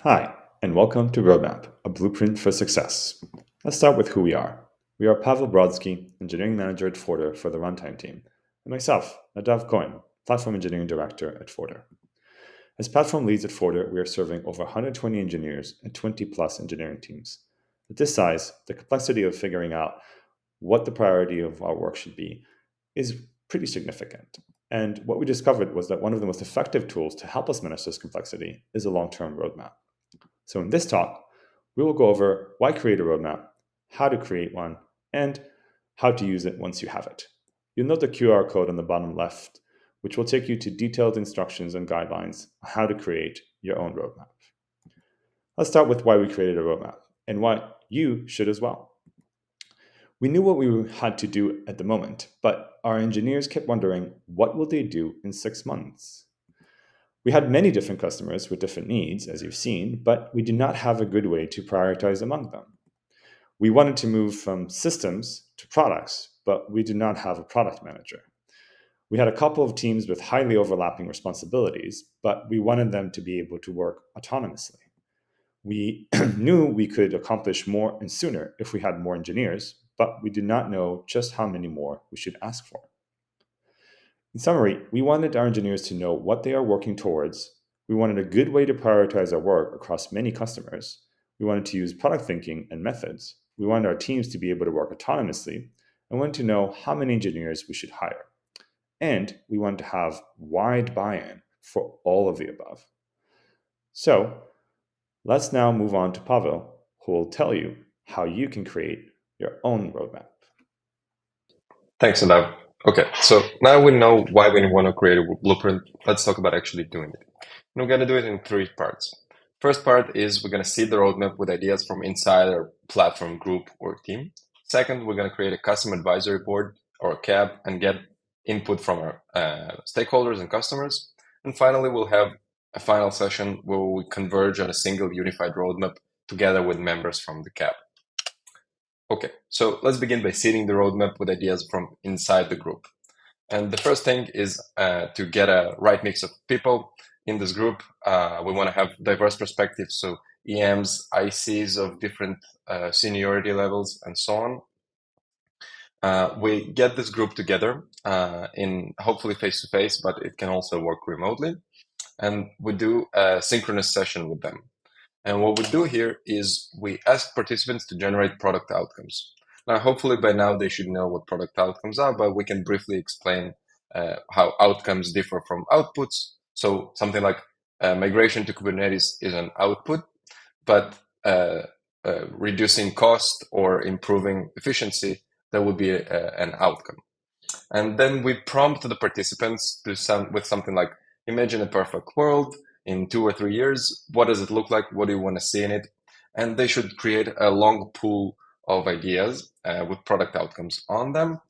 Hi, and welcome to Roadmap, a blueprint for success. Let's start with who we are. We are Pavel Brodsky, Engineering Manager at Forder for the Runtime team, and myself, Nadav Cohen, Platform Engineering Director at Forder. As platform leads at Forder, we are serving over 120 engineers and 20 plus engineering teams. At this size, the complexity of figuring out what the priority of our work should be is pretty significant. And what we discovered was that one of the most effective tools to help us manage this complexity is a long-term roadmap. So in this talk, we will go over why create a roadmap, how to create one, and how to use it once you have it. You'll note the QR code on the bottom left, which will take you to detailed instructions and guidelines on how to create your own roadmap. Let's start with why we created a roadmap and why you should as well. We knew what we had to do at the moment, but our engineers kept wondering, what will they do in 6 months? We had many different customers with different needs, as you've seen, but we did not have a good way to prioritize among them. We wanted to move from systems to products, but we did not have a product manager. We had a couple of teams with highly overlapping responsibilities, but we wanted them to be able to work autonomously. We knew we could accomplish more and sooner if we had more engineers, but we did not know just how many more we should ask for. In summary, we wanted our engineers to know what they are working towards. We wanted a good way to prioritize our work across many customers. We wanted to use product thinking and methods. We wanted our teams to be able to work autonomously and wanted to know how many engineers we should hire. And we wanted to have wide buy-in for all of the above. So let's now move on to Pavel, who will tell you how you can create your own roadmap. Thanks, Nadav. Okay, so now we know why we want to create a blueprint. Let's talk about actually doing it. And we're going to do it in three parts. First part is we're going to seed the roadmap with ideas from inside our platform group or team. Second, we're going to create a custom advisory board or a CAB and get input from our stakeholders and customers. And finally, we'll have a final session where we converge on a single unified roadmap together with members from the CAB. Okay, so let's begin by seeding the roadmap with ideas from inside the group. And the first thing is to get a right mix of people in this group. We want to have diverse perspectives, so EMs, ICs of different seniority levels, and so on. We get this group together in hopefully face-to-face, but it can also work remotely. And we do a synchronous session with them. And what we do here is we ask participants to generate product outcomes. Now, hopefully by now they should know what product outcomes are, but we can briefly explain how outcomes differ from outputs. So something like migration to Kubernetes is an output, but reducing cost or improving efficiency, that would be an outcome. And then we prompt the participants with something like, imagine a perfect world in 2 or 3 years. What does it look like? What do you want to see in it? And they should create a long pool of ideas with product outcomes on them.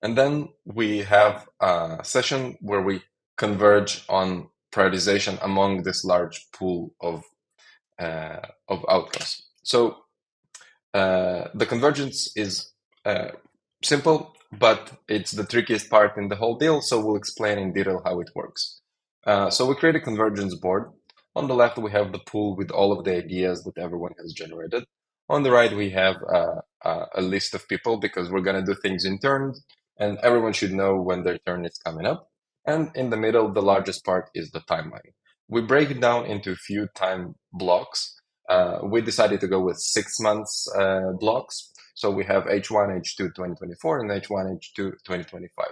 And then we have a session where we converge on prioritization among this large pool of outcomes. So the convergence is simple, but it's the trickiest part in the whole deal. So we'll explain in detail how it works. So we create a convergence board. On the left, we have the pool with all of the ideas that everyone has generated. On the right, we have a list of people because we're going to do things in turns and everyone should know when their turn is coming up. And in the middle, the largest part is the timeline. We break it down into a few time blocks. We decided to go with 6 months blocks. So we have H1, H2 2024 and H1, H2 2025.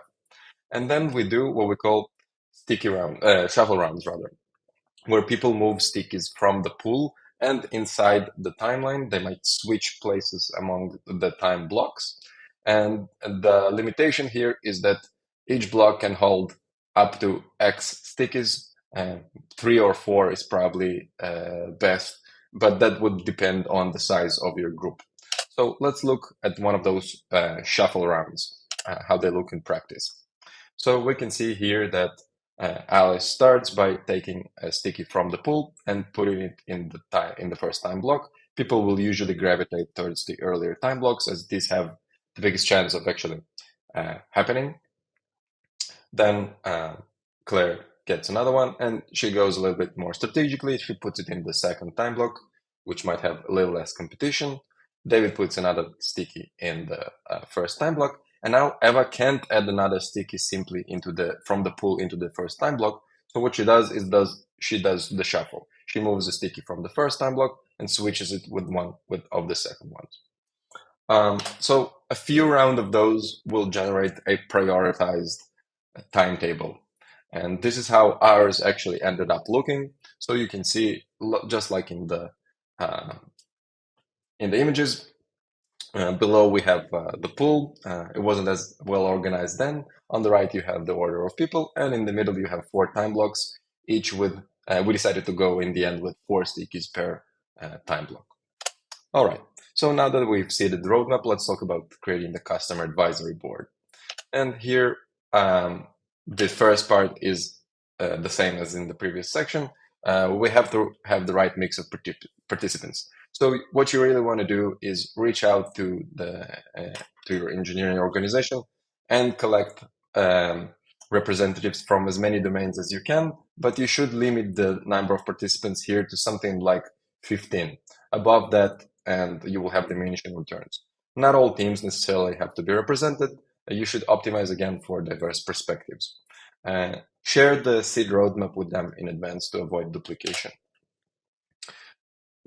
And then we do what we call shuffle rounds rather, where people move stickies from the pool and inside the timeline. They might switch places among the time blocks. And the limitation here is that each block can hold up to X stickies. 3 or 4 is probably best, but that would depend on the size of your group. So let's look at one of those shuffle rounds, how they look in practice. So we can see here that Alice starts by taking a sticky from the pool and putting it in the first time block. People will usually gravitate towards the earlier time blocks as these have the biggest chance of actually happening. Then Claire gets another one, and she goes a little bit more strategically. She puts it in the second time block, which might have a little less competition. David puts another sticky in the first time block, and now Eva can't add another sticky simply from the pool into the first time block. So what she does is she does the shuffle. She moves the sticky from the first time block and switches it with one of the second ones. So a few rounds of those will generate a prioritized timetable. And this is how ours actually ended up looking. So you can see, just like in the images, below we have the pool. It wasn't as well organized then. On the right, you have the order of people. And in the middle, you have 4 time blocks, each with, we decided to go in the end with 4 stickies per time block. All right. So now that we've seeded the roadmap, let's talk about creating the customer advisory board. And here, the first part is the same as in the previous section. We have to have the right mix of participants. So what you really want to do is reach out to your engineering organization and collect representatives from as many domains as you can, but you should limit the number of participants here to something like 15. Above that, and you will have diminishing returns. Not all teams necessarily have to be represented. You should optimize again for diverse perspectives. Share the seed roadmap with them in advance to avoid duplication.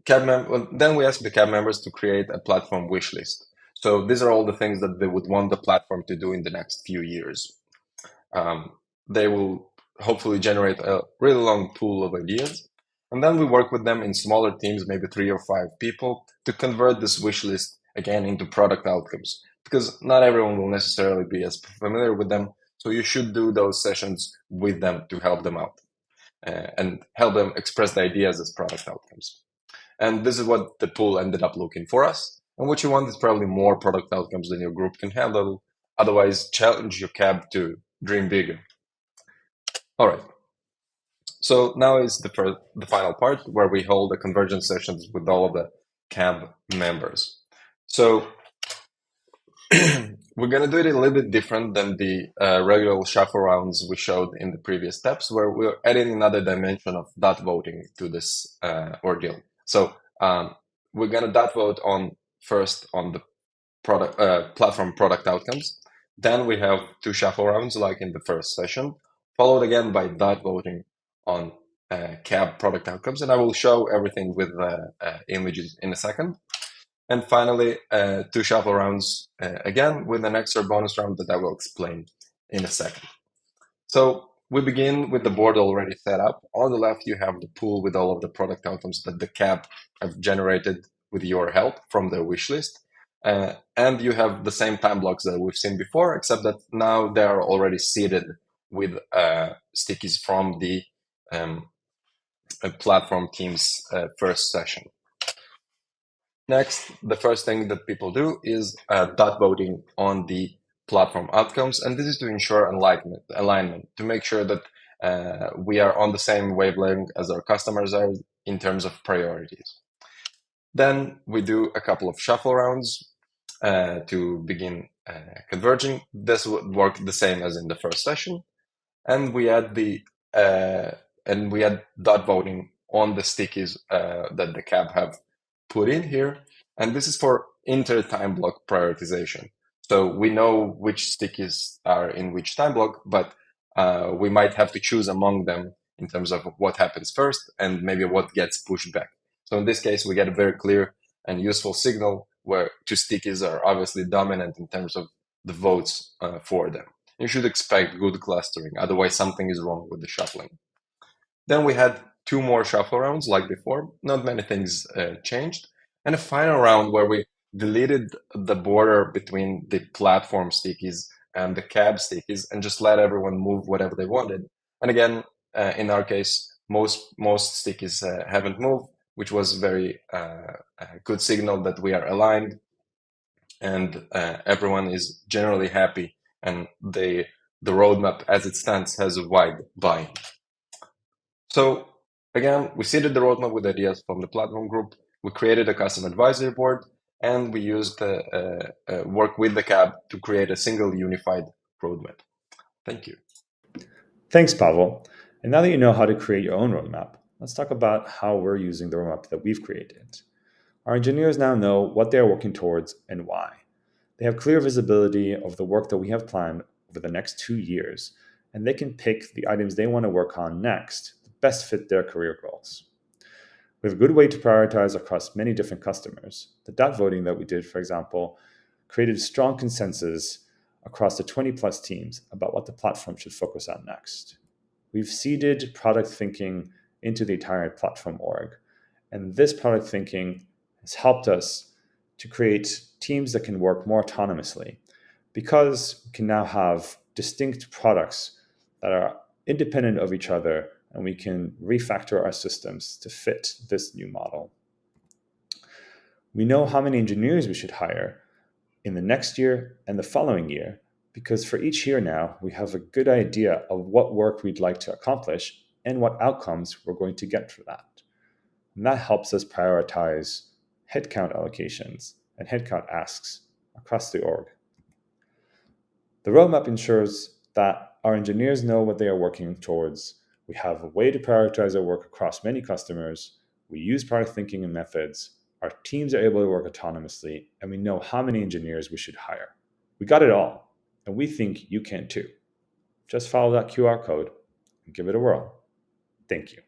Then we ask the CAB members to create a platform wish list. So these are all the things that they would want the platform to do in the next few years. They will hopefully generate a really long pool of ideas. And then we work with them in smaller teams, maybe 3 or 5 people, to convert this wish list again into product outcomes. Because not everyone will necessarily be as familiar with them. So you should do those sessions with them to help them out and help them express the ideas as product outcomes. And this is what the pool ended up looking for us. And what you want is probably more product outcomes than your group can handle. Otherwise, challenge your CAB to dream bigger. All right. So now is the final part where we hold the convergence sessions with all of the CAB members. So we're going to do it a little bit different than the regular shuffle rounds we showed in the previous steps, where we're adding another dimension of dot voting to this ordeal. So we're going to dot vote first on the platform product outcomes. Then we have 2 shuffle rounds like in the first session, followed again by dot voting on CAB product outcomes. And I will show everything with images in a second. And finally, 2 shuffle rounds again with an extra bonus round that I will explain in a second. So we begin with the board already set up. On the left, you have the pool with all of the product outcomes that the CAB have generated with your help from the wish list. And you have the same time blocks that we've seen before, except that now they are already seeded with stickies from the platform team's first session. Next, the first thing that people do is dot voting on the platform outcomes. And this is to ensure alignment, to make sure that we are on the same wavelength as our customers are in terms of priorities. Then we do a couple of shuffle rounds to begin converging. This would work the same as in the first session. And we add dot voting on the stickies that the CAB have put in here. And this is for inter-time block prioritization. So we know which stickies are in which time block, but we might have to choose among them in terms of what happens first and maybe what gets pushed back. So in this case, we get a very clear and useful signal where 2 stickies are obviously dominant in terms of the votes for them. You should expect good clustering, otherwise something is wrong with the shuffling. Then we had 2 more shuffle rounds like before. Not many things changed. And a final round where we deleted the border between the platform stickies and the CAB stickies and just let everyone move whatever they wanted. And again, in our case, most stickies haven't moved, which was very good signal that we are aligned and everyone is generally happy, and the roadmap as it stands has a wide buy-in. So again, we seeded the roadmap with ideas from the platform group. We created a custom advisory board, and we used work with the CAB to create a single unified roadmap. Thank you. Thanks, Pavel. And now that you know how to create your own roadmap, let's talk about how we're using the roadmap that we've created. Our engineers now know what they are working towards and why. They have clear visibility of the work that we have planned over the next 2 years, and they can pick the items they want to work on next that best fit their career goals. We have a good way to prioritize across many different customers. The dot voting that we did, for example, created a strong consensus across the 20 plus teams about what the platform should focus on next. We've seeded product thinking into the entire platform org, and this product thinking has helped us to create teams that can work more autonomously because we can now have distinct products that are independent of each other, and we can refactor our systems to fit this new model. We know how many engineers we should hire in the next year and the following year, because for each year now, we have a good idea of what work we'd like to accomplish and what outcomes we're going to get for that. And that helps us prioritize headcount allocations and headcount asks across the org. The roadmap ensures that our engineers know what they are working towards. We have a way to prioritize our work across many customers. We use product thinking and methods. Our teams are able to work autonomously, and we know how many engineers we should hire. We got it all, and we think you can too. Just follow that QR code and give it a whirl. Thank you.